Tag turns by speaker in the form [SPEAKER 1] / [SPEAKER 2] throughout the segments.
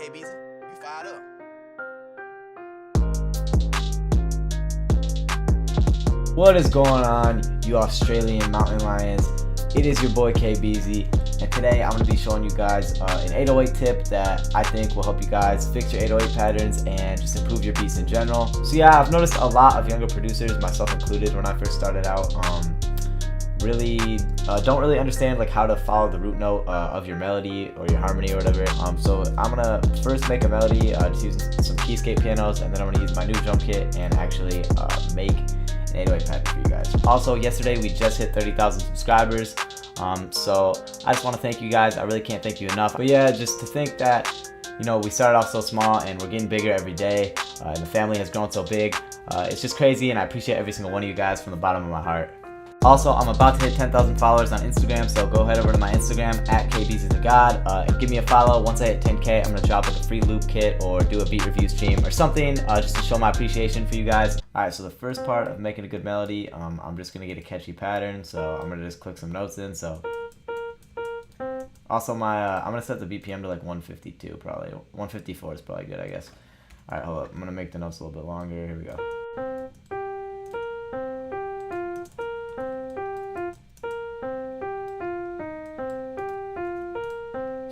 [SPEAKER 1] KBZ, you fired up.
[SPEAKER 2] What is going on, you Australian mountain lions? It is your boy KBZ, and today I'm going to be showing you guys an 808 tip that I think will help you guys fix your 808 patterns and just improve your beats in general. So yeah, I've noticed a lot of younger producers, myself included, when I first started out, don't really understand like how to follow the root note of your melody or your harmony or whatever. So I'm gonna first make a melody just using some Keyscape pianos, and then I'm gonna use my new drum kit and actually make an 808 pattern for you guys. Also, yesterday we just hit 30,000 subscribers, so I just want to thank you guys. I really can't thank you enough. But yeah, just to think that, you know, we started off so small and we're getting bigger every day, and the family has grown so big. It's just crazy, and I appreciate every single one of you guys from the bottom of my heart. Also, I'm about to hit 10,000 followers on Instagram, so go head over to my Instagram at KBZTheGod and give me a follow. Once I hit 10K, I'm going to drop like a free loop kit or do a beat review stream or something just to show my appreciation for you guys. Alright, so the first part of making a good melody, I'm just going to get a catchy pattern, so I'm going to just click some notes in. So also I'm going to set the BPM to like 152 probably. 154 is probably good, I guess. Alright, hold up. I'm going to make the notes a little bit longer. Here we go.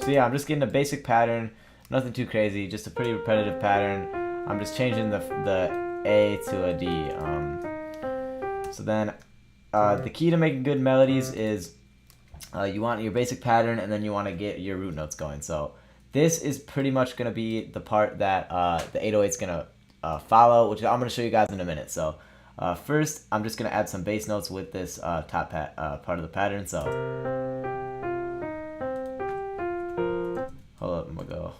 [SPEAKER 2] So yeah, I'm just getting a basic pattern, nothing too crazy, just a pretty repetitive pattern. I'm just changing the A to a D. So then the key to making good melodies is you want your basic pattern, and then you want to get your root notes going. So this is pretty much going to be the part that the 808 is going to follow, which I'm going to show you guys in a minute. So first, I'm just going to add some bass notes with this top part of the pattern. So hold up, I'm gonna go.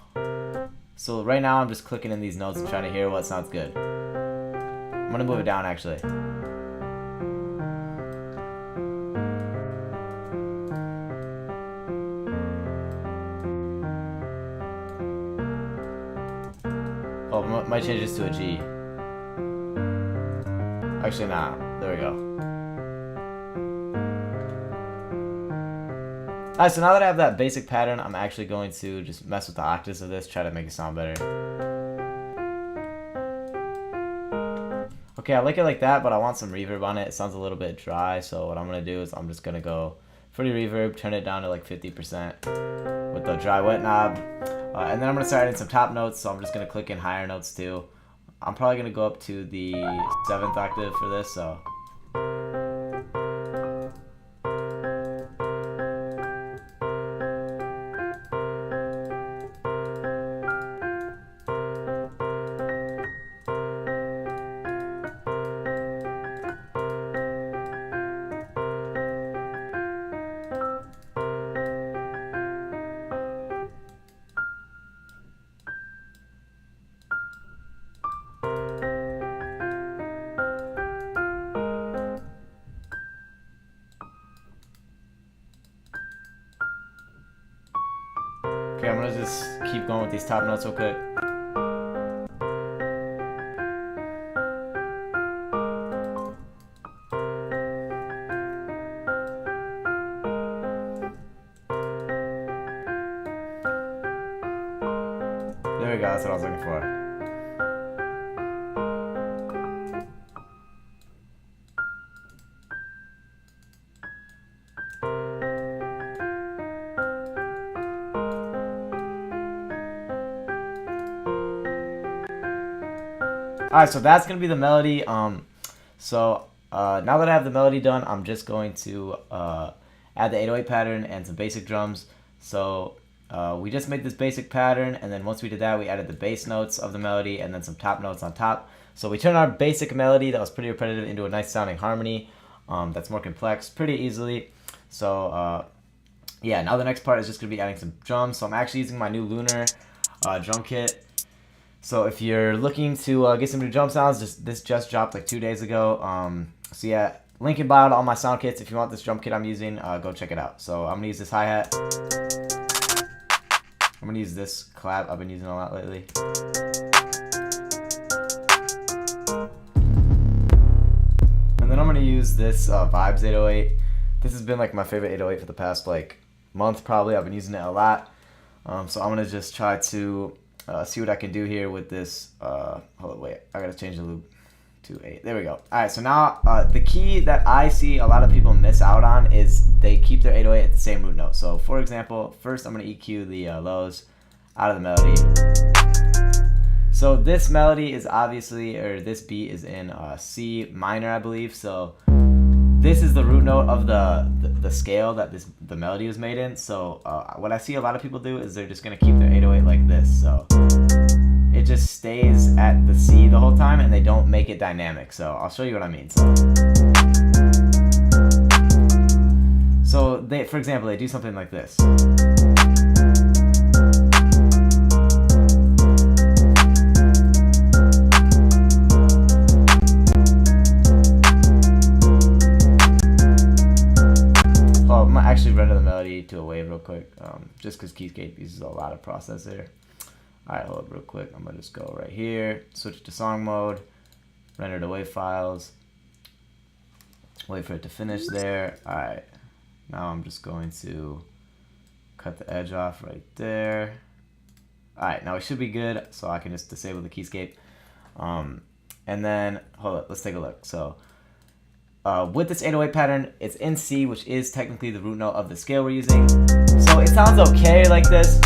[SPEAKER 2] So right now I'm just clicking in these notes and trying to hear what sounds good. I'm gonna move it down actually. Oh, I might change this to a G. Actually, nah. There we go. Alright, so now that I have that basic pattern, I'm actually going to just mess with the octaves of this, try to make it sound better. Okay, I like it like that, but I want some reverb on it. It sounds a little bit dry, so what I'm going to do is I'm just going to go pretty reverb, turn it down to like 50% with the dry wet knob. And then I'm going to start adding some top notes, so I'm just going to click in higher notes too. I'm probably going to go up to the 7th octave for this, so... Okay, I'm gonna just keep going with these top notes real quick. There we go, that's what I was looking for. Alright, so that's going to be the melody. So now that I have the melody done, I'm just going to add the 808 pattern and some basic drums. So we just made this basic pattern, and then once we did that, we added the bass notes of the melody and then some top notes on top. So we turned our basic melody that was pretty repetitive into a nice sounding harmony that's more complex pretty easily. So yeah, now the next part is just going to be adding some drums. So I'm actually using my new Lunar drum kit. So if you're looking to get some new drum sounds, this just dropped like 2 days ago. So yeah, link in bio to all my sound kits. If you want this drum kit I'm using, go check it out. So I'm going to use this hi-hat. I'm going to use this clap I've been using a lot lately. And then I'm going to use this Vibes 808. This has been like my favorite 808 for the past like month probably. I've been using it a lot. So I'm going to just try to see what I can do here with this. Hold on, wait, I gotta change the loop to 8. There we go. Alright, so now the key that I see a lot of people miss out on is they keep their 808 at the same root note. So for example, first I'm gonna EQ the lows out of the melody. So this melody is obviously, or this beat is in C minor, I believe. So this is the root note of the scale that the melody was made in. So what I see a lot of people do is they're just gonna keep their 808 like this. So it just stays at the C the whole time and they don't make it dynamic. So I'll show you what I mean. So they, for example, they do something like this. I'm gonna actually render the melody to a wave real quick, just because Keyscape uses a lot of processor. Alright, hold up real quick. I'm gonna just go right here, switch to song mode, render the wave files, wait for it to finish there. Alright, now I'm just going to cut the edge off right there. Alright, now it should be good, so I can just disable the Keyscape. And then, hold up, let's take a look. So, with this 808 pattern, it's in C, which is technically the root note of the scale we're using. So it sounds okay like this.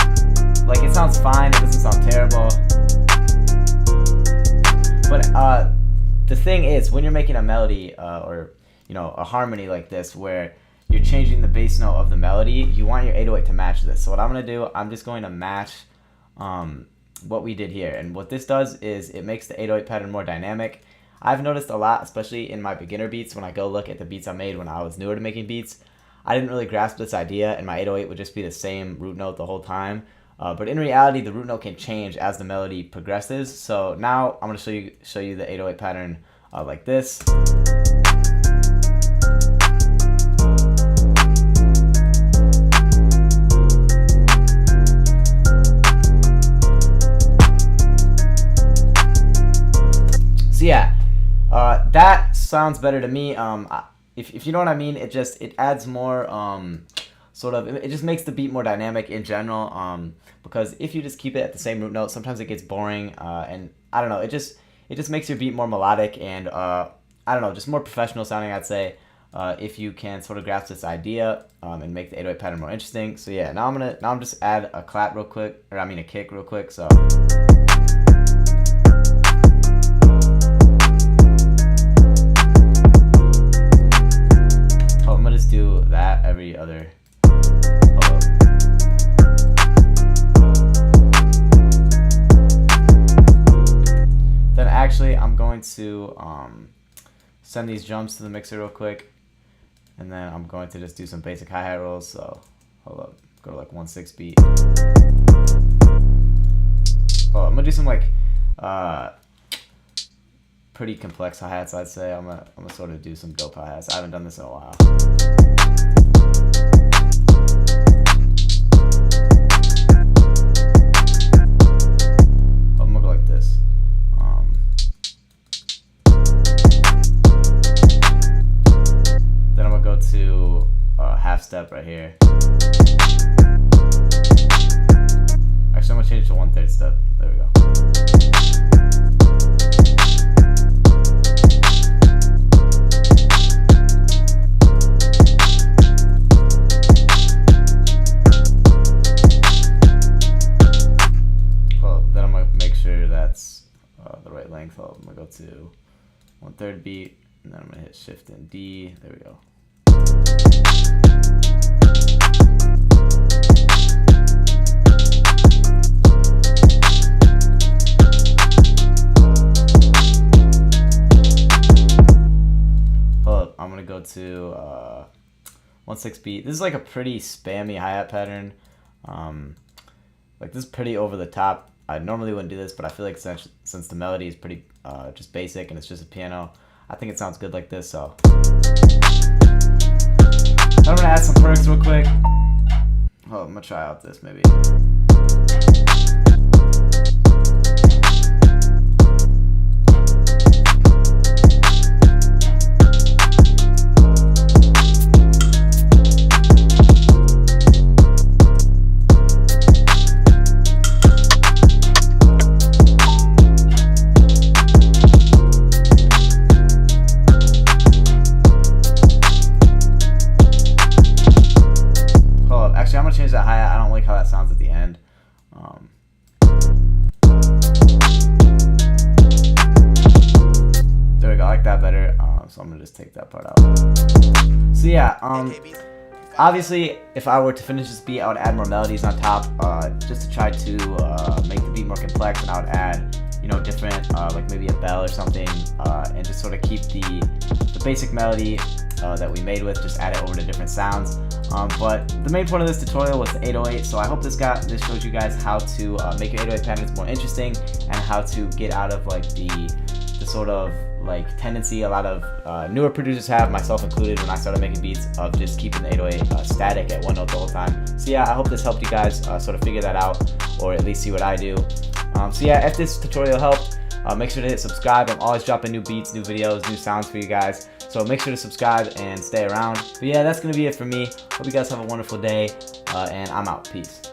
[SPEAKER 2] Like, it sounds fine, it doesn't sound terrible. But the thing is, when you're making a melody or a harmony like this, where you're changing the bass note of the melody, you want your 808 to match this. So what I'm gonna do, I'm just going to match what we did here. And what this does is it makes the 808 pattern more dynamic. I've noticed a lot, especially in my beginner beats, when I go look at the beats I made when I was newer to making beats, I didn't really grasp this idea, and my 808 would just be the same root note the whole time. But in reality, the root note can change as the melody progresses. So now I'm going to show you the 808 pattern like this. So yeah, that sounds better to me. If you know what I mean, it adds more it just makes the beat more dynamic in general. Because if you just keep it at the same root note, sometimes it gets boring, and I don't know, it just makes your beat more melodic and I don't know, just more professional sounding, I'd say. If you can sort of grasp this idea and make the 808 pattern more interesting. So yeah, now I'm just add a clap real quick, or I mean a kick real quick. So. I'm gonna just do that every other. Then actually, I'm going to send these drums to the mixer real quick, and then I'm going to just do some basic hi-hat rolls. So hold up, go to like 1/6 beat. Oh, I'm gonna do some like pretty complex hi-hats, I'd say. I'm gonna sort of do some dope hi-hats. I haven't done this in a while. I'm gonna go like this. Then I'm gonna go to half step right here. Actually, I'm gonna change it to 1/3 step. There we go. The right length. I'm gonna go to 1/3 beat, and then I'm gonna hit Shift and D. There we go. Hold up, I'm gonna go to 1/6 beat. This is like a pretty spammy hi-hat pattern. Like, this is pretty over the top. I normally wouldn't do this, but I feel like since the melody is pretty just basic and it's just a piano, I think it sounds good like this. So I'm gonna add some perks real quick. Oh, I'm gonna try out this maybe. gonna just take that part out. So yeah, obviously, if I were to finish this beat, I would add more melodies on top, just to try to make the beat more complex, and I would add, you know, different, like maybe a bell or something, and just sort of keep the basic melody that we made with, just add it over to different sounds. But the main point of this tutorial was the 808, so I hope this shows you guys how to make your 808 patterns more interesting, and how to get out of like the sort of like tendency a lot of newer producers have, myself included, when I started making beats, of just keeping the 808 static at one note the whole time. So yeah, I hope this helped you guys sort of figure that out, or at least see what I do. So yeah, if this tutorial helped, make sure to hit subscribe. I'm always dropping new beats, new videos, new sounds for you guys, so make sure to subscribe and stay around. But yeah, that's gonna be it for me. Hope you guys have a wonderful day, and I'm out. Peace.